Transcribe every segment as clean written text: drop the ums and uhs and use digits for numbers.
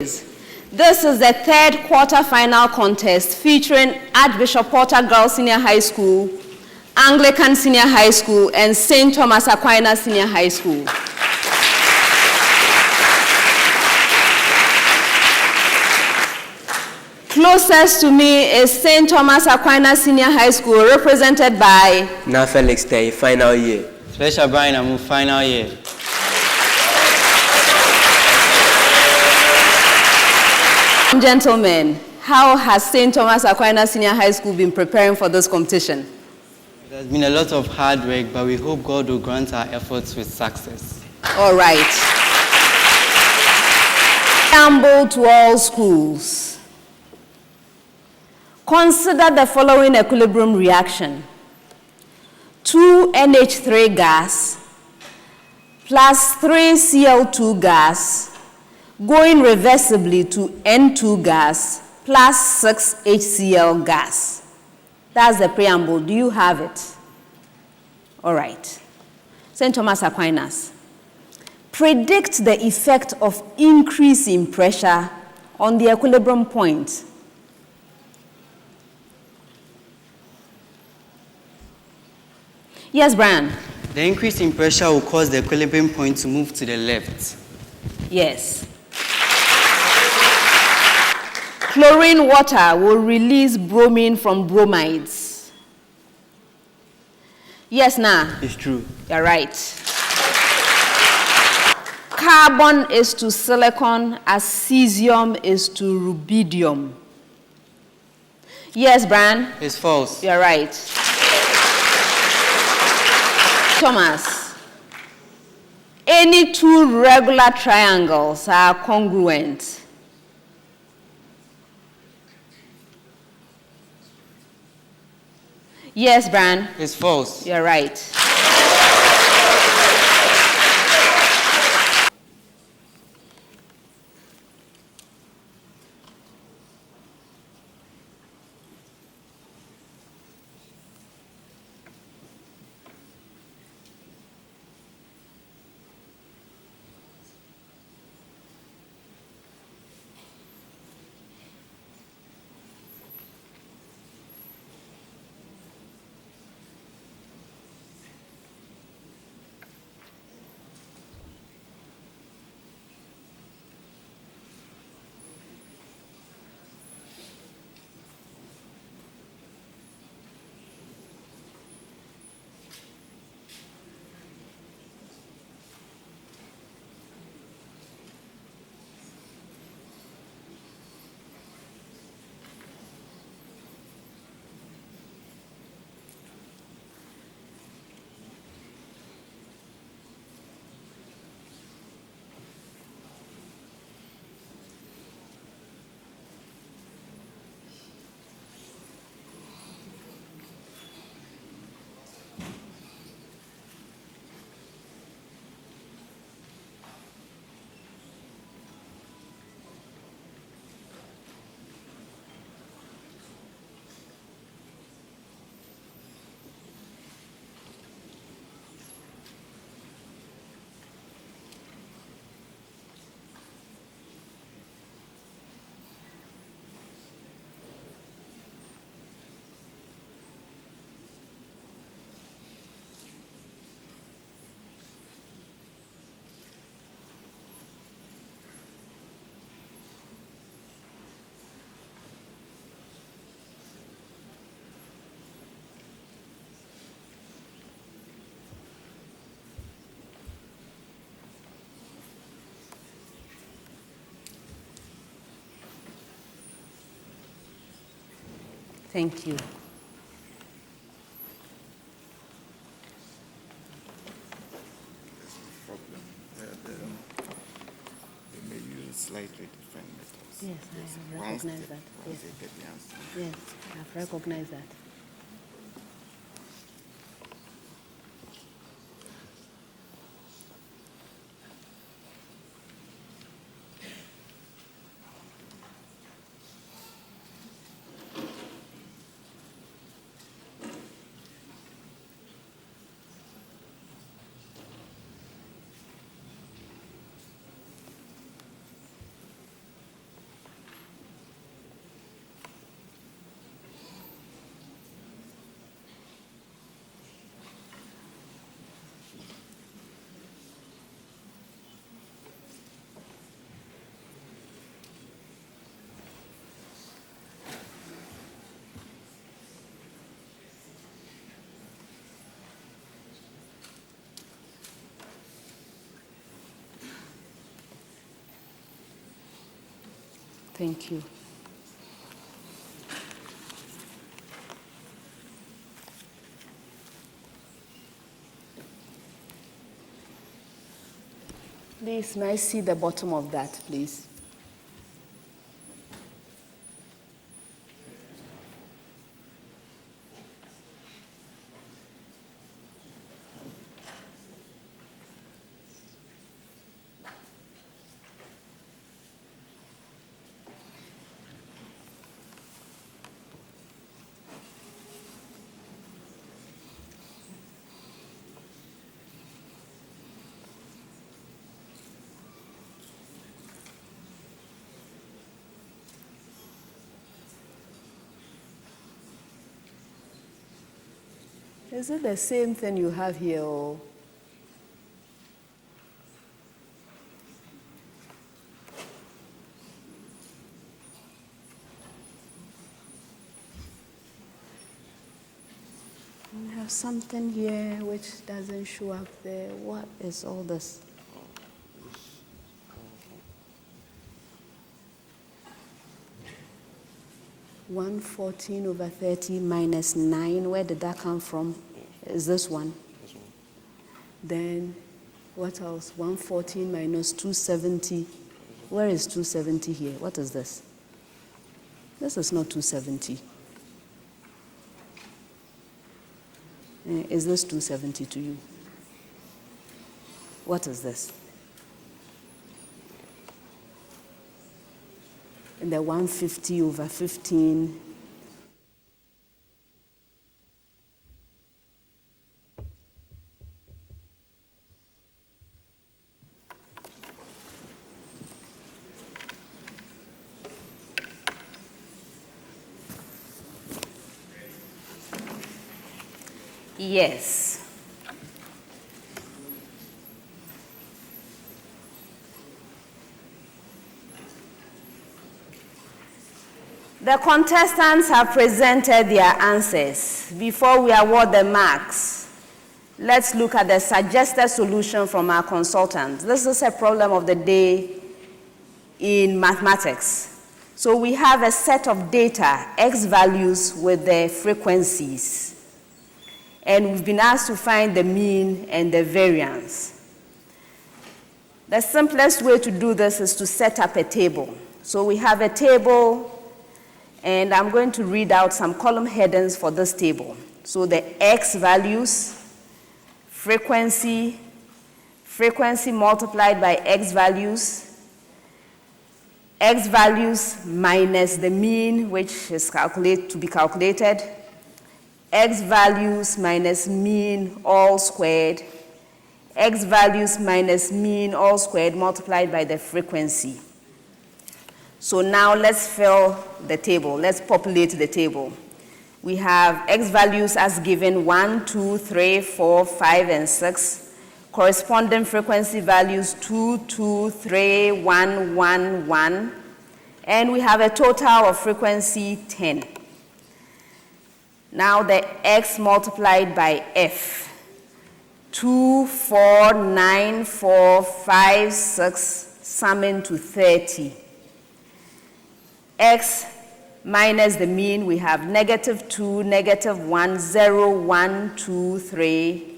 This is the third quarter-final contest featuring Archbishop Porter Girls Senior High School, Anglican Senior High School, and St. Thomas Aquinas Senior High School. Closest to me is St. Thomas Aquinas Senior High School, represented by Narh Felix, Teye, final year. Fleischer, final year. Gentlemen, how has St. Thomas Aquinas Senior High School been preparing for this competition? There's been a lot of hard work, but we hope God will grant our efforts with success. All right. Preamble to all schools. Consider the following equilibrium reaction. 2 NH3 gas plus 3 Cl2 gas going reversibly to N2 gas plus 6 HCl gas. That's the preamble. Do you have it? All right. St. Thomas Aquinas. Predict the effect of increase in pressure on the equilibrium point. Yes, Brian? The increase in pressure will cause the equilibrium point to move to the left. Yes. Chlorine water will release bromine from bromides. Yes, Narh? It's true. You're right. Carbon is to silicon as cesium is to rubidium. Yes, Brian? It's false. You're right. Thomas, any two regular triangles are congruent. Yes, Brian? It's false. You're right. Thank you. They may use slightly different methods. Yes, I have recognized that. Yes, I have recognized that. Thank you. Please, may I see the bottom of that, please? Is it the same thing you have here, or? We have something here which doesn't show up there. What is all this? (114/30 minus 9). Where did that come from? Is this one? This one. Then what else? 114 minus 270. Where is 270 here? What is this? This is not 270. Is this 270 to you? What is this? And the 150/15. Yes. The contestants have presented their answers. Before we award the marks, let's look at the suggested solution from our consultant. This is a problem of the day in mathematics. So we have a set of data, x values with the frequencies. And we've been asked to find the mean and the variance. The simplest way to do this is to set up a table. So we have a table, and I'm going to read out some column headings for this table. So the x values, frequency multiplied by x values minus the mean, which is to be calculated, x values minus mean all squared, x values minus mean all squared multiplied by the frequency. So now let's fill the table. Let's populate the table. We have x values as given 1, 2, 3, 4, 5, and 6. Corresponding frequency values 2, 2, 3, 1, 1, 1. And we have a total of frequency 10. Now the x multiplied by f. 2, 4, 9, 4, 5, 6, summing to 30. X minus the mean, we have -2, -1, 0, 1, 2, 3.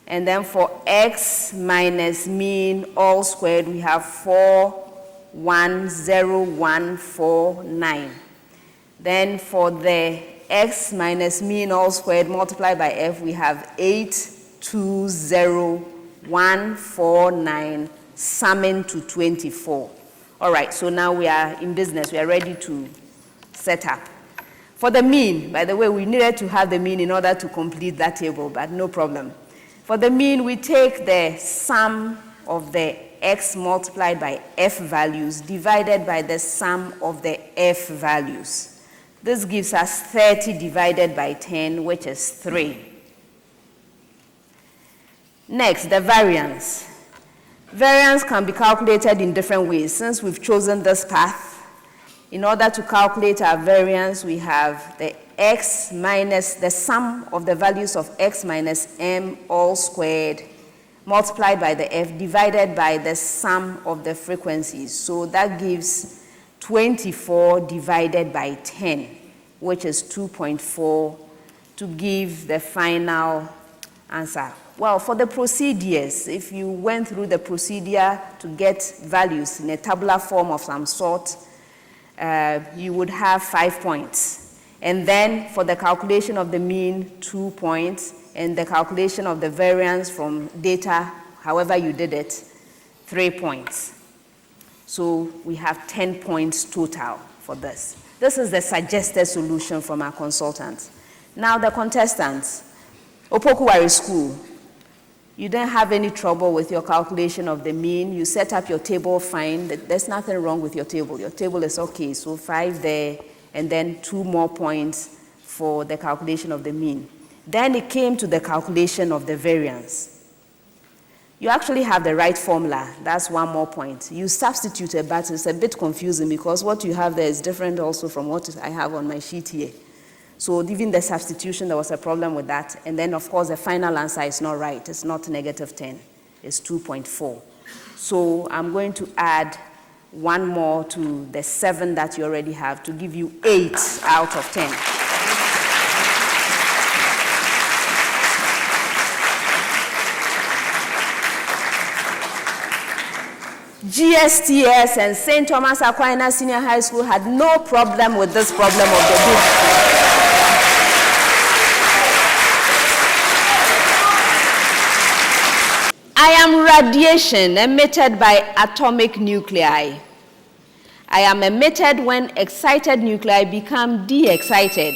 And then for x minus mean all squared, we have 4, 1, 0, 1, 4, 9. Then for the x minus mean all squared multiplied by f, we have 8, 2, 0, 1, 4, 9, summing to 24. All right, so now we are in business. We are ready to set up. For the mean, by the way, we needed to have the mean in order to complete that table, but no problem. For the mean, we take the sum of the x multiplied by f values divided by the sum of the f values. This gives us 30 divided by 10, which is 3. Next, the variance. Variance can be calculated in different ways. Since we've chosen this path, in order to calculate our variance, we have the x minus the sum of the values of x minus m all squared multiplied by the f divided by the sum of the frequencies. So that gives 24 divided by 10, which is 2.4, to give the final answer. Well, for the procedures, if you went through the procedure to get values in a tabular form of some sort, you would have 5 points. And then for the calculation of the mean, 2 points, and the calculation of the variance from data, however you did it, 3 points. So we have 10 points total for this. This is the suggested solution from our consultants. Now the contestants, Opokuwari School, you didn't have any trouble with your calculation of the mean. You set up your table fine. There's nothing wrong with your table. Your table is okay, so 5 there, and then 2 more points for the calculation of the mean. Then it came to the calculation of the variance. You actually have the right formula. That's 1 more point. You substituted, but it's a bit confusing because what you have there is different also from what I have on my sheet here. So even the substitution, there was a problem with that. And then, of course, the final answer is not right. It's not -10. It's 2.4. So I'm going to add 1 more to the 7 that you already have to give you 8 out of 10. GSTS and St. Thomas Aquinas Senior High School had no problem with this problem of the book. I am radiation emitted by atomic nuclei. I am emitted when excited nuclei become de-excited.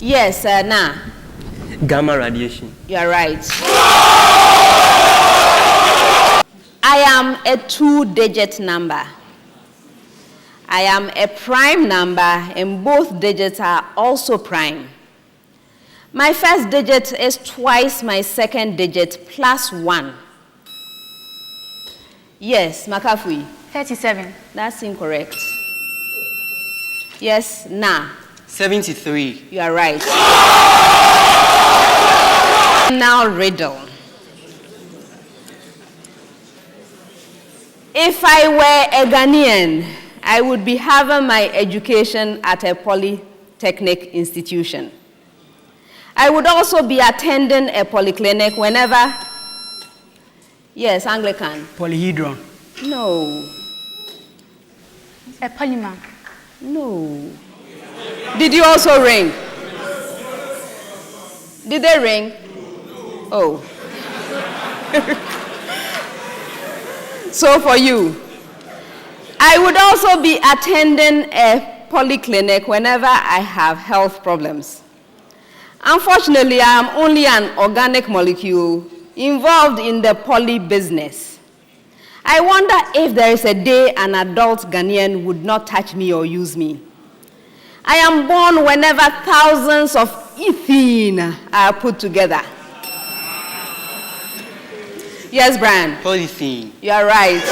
Yes, Narh. Gamma radiation. You are right. I am a 2-digit number. I am a prime number, and both digits are also prime. My first digit is twice my second digit plus 1. Yes, Makafui. 37. That's incorrect. Yes, Narh. 73. You are right. Now riddle. If I were a Ghanaian, I would be having my education at a polytechnic institution. I would also be attending a polyclinic whenever. Yes, Anglican. Polyhedron. No. A polymer. No. Did you also ring? Did they ring? Oh. So for you, I would also be attending a polyclinic whenever I have health problems. Unfortunately, I am only an organic molecule involved in the poly business. I wonder if there is a day an adult Ghanaian would not touch me or use me. I am born whenever thousands of ethene are put together. Yes, Brian? Polythene. You are right.